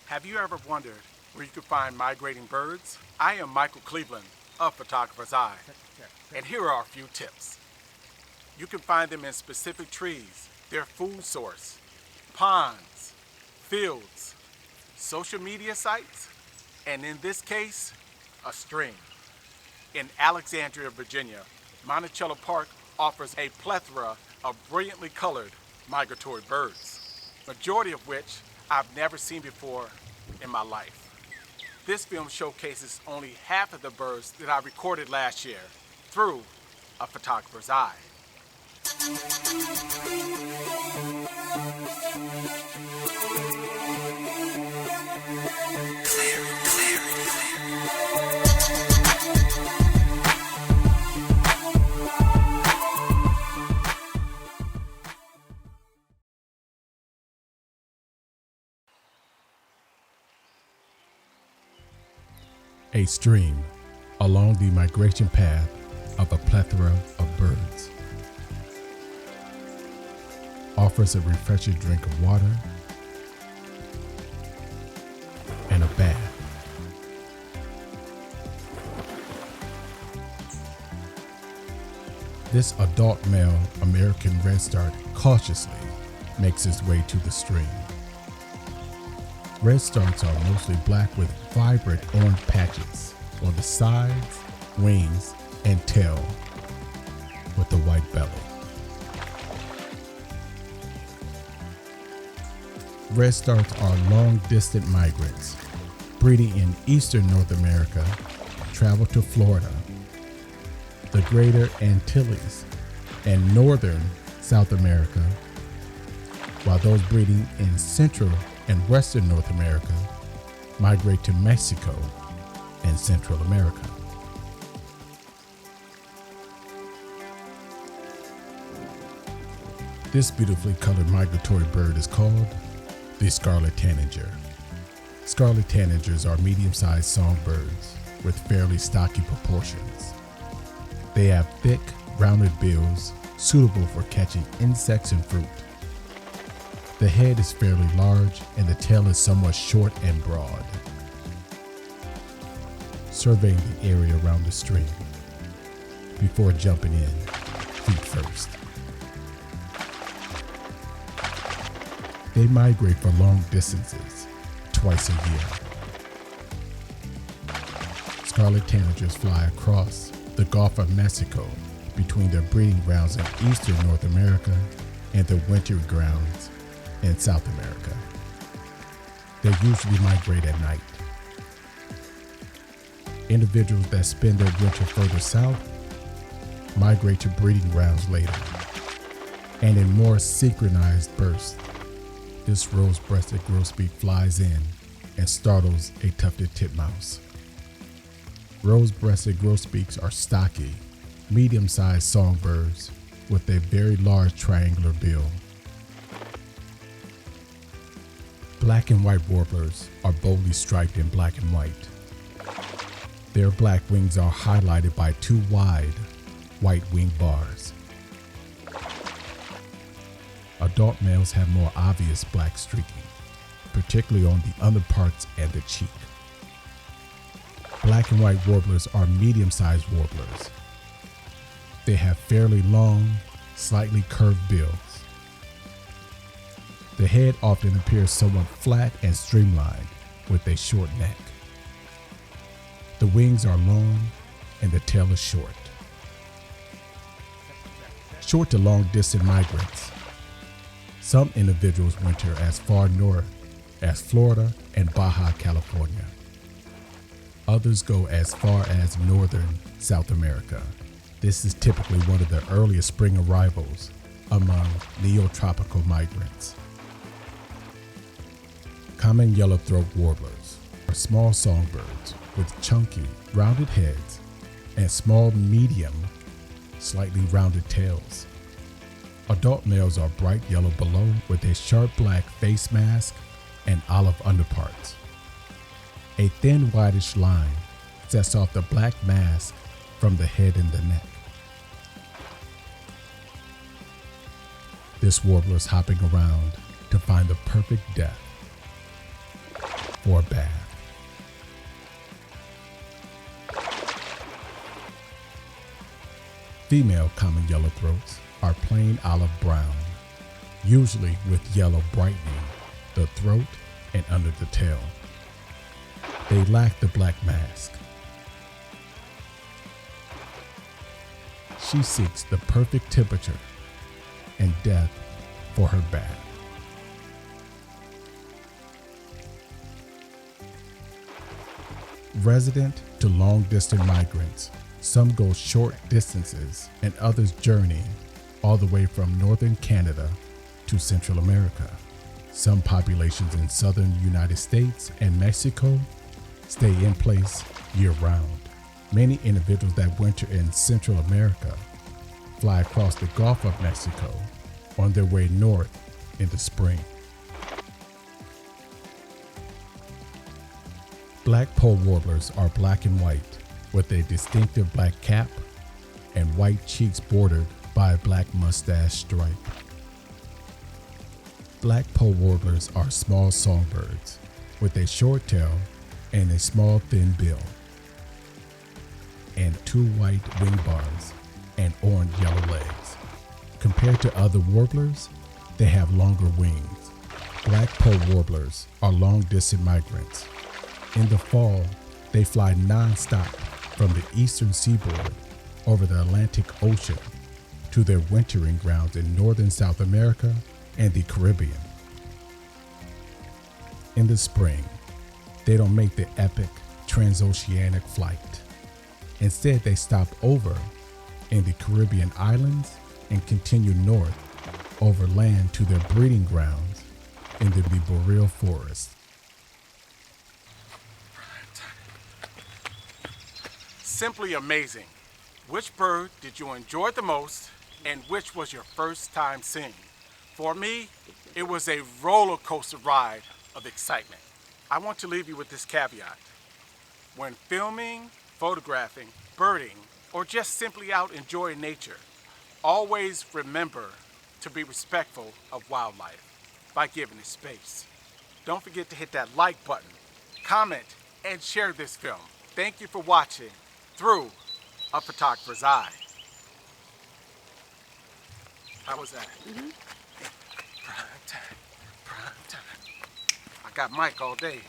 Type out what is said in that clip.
Have you ever wondered where you could find migrating birds? I am Michael Cleveland of Photographer's Eye, and here are a few tips. You can find them in specific trees, their food source, ponds, fields, social media sites, and in this case, a stream. In Alexandria, Virginia, Monticello Park offers a plethora of brilliantly colored migratory birds, majority of which I've never seen before in my life. This film showcases only half of the birds that I recorded last year through a photographer's eye. A stream along the migration path of a plethora of birds offers a refreshing drink of water and a bath. This adult male American redstart cautiously makes his way to the stream. Redstarts are mostly black with vibrant orange patches on the sides, wings, and tail with a white belly. Redstarts are long-distance migrants, breeding in eastern North America, travel to Florida, the Greater Antilles, and northern South America, while those breeding in Central and Western North America migrate to Mexico and Central America. This beautifully colored migratory bird is called the Scarlet Tanager. Scarlet Tanagers are medium-sized songbirds with fairly stocky proportions. They have thick, rounded bills suitable for catching insects and fruit. The head is fairly large and the tail is somewhat short and broad. Surveying the area around the stream before jumping in, feet first. They migrate for long distances, twice a year. Scarlet Tanagers fly across the Gulf of Mexico between their breeding grounds in eastern North America and their winter grounds in South America. They usually migrate at night. Individuals that spend their winter further south migrate to breeding grounds later, and in more synchronized bursts. This rose-breasted grosbeak flies in and startles a tufted titmouse. Rose-breasted grosbeaks are stocky, medium-sized songbirds with a very large triangular bill. Black and white warblers are boldly striped in black and white. Their black wings are highlighted by two wide white wing bars. Adult males have more obvious black streaking, particularly on the underparts and the cheek. Black and white warblers are medium-sized warblers. They have fairly long, slightly curved bills. The head often appears somewhat flat and streamlined with a short neck. The wings are long and the tail is short. Short to long distance migrants. Some individuals winter as far north as Florida and Baja California. Others go as far as northern South America. This is typically one of the earliest spring arrivals among neotropical migrants. Common yellow-throat warblers are small songbirds with chunky, rounded heads and small, medium, slightly rounded tails. Adult males are bright yellow below with a sharp black face mask and olive underparts. A thin whitish line sets off the black mask from the head and the neck. This warbler is hopping around to find the perfect death. for a bath. Female common yellowthroats are plain olive brown, usually with yellow brightening the throat and under the tail. They lack the black mask. She seeks the perfect temperature and depth for her bath. Resident to long-distance migrants, some go short distances and others journey all the way from northern Canada to Central America. Some populations in southern United States and Mexico stay in place year-round. Many individuals that winter in Central America fly across the Gulf of Mexico on their way north in the spring. Black pole warblers are black and white with a distinctive black cap and white cheeks bordered by a black mustache stripe. Black pole warblers are small songbirds with a short tail and a small thin bill, and 2 white wing bars and orange-yellow legs. Compared to other warblers, they have longer wings. Black pole warblers are long-distance migrants. In the fall, they fly non-stop from the eastern seaboard over the Atlantic Ocean to their wintering grounds in northern South America and the Caribbean. In the spring, they don't make the epic transoceanic flight. Instead, they stop over in the Caribbean islands and continue north over land to their breeding grounds in the boreal forest. Simply amazing. Which bird did you enjoy the most, and which was your first time seeing? For me, it was a roller coaster ride of excitement. I want to leave you with this caveat. When filming, photographing, birding, or just simply out enjoying nature, always remember to be respectful of wildlife by giving it space. Don't forget to hit that like button, comment, and share this film. Thank you for watching Through a Photographer's Eye. How was that? Prime time, prime time. I got Mike all day.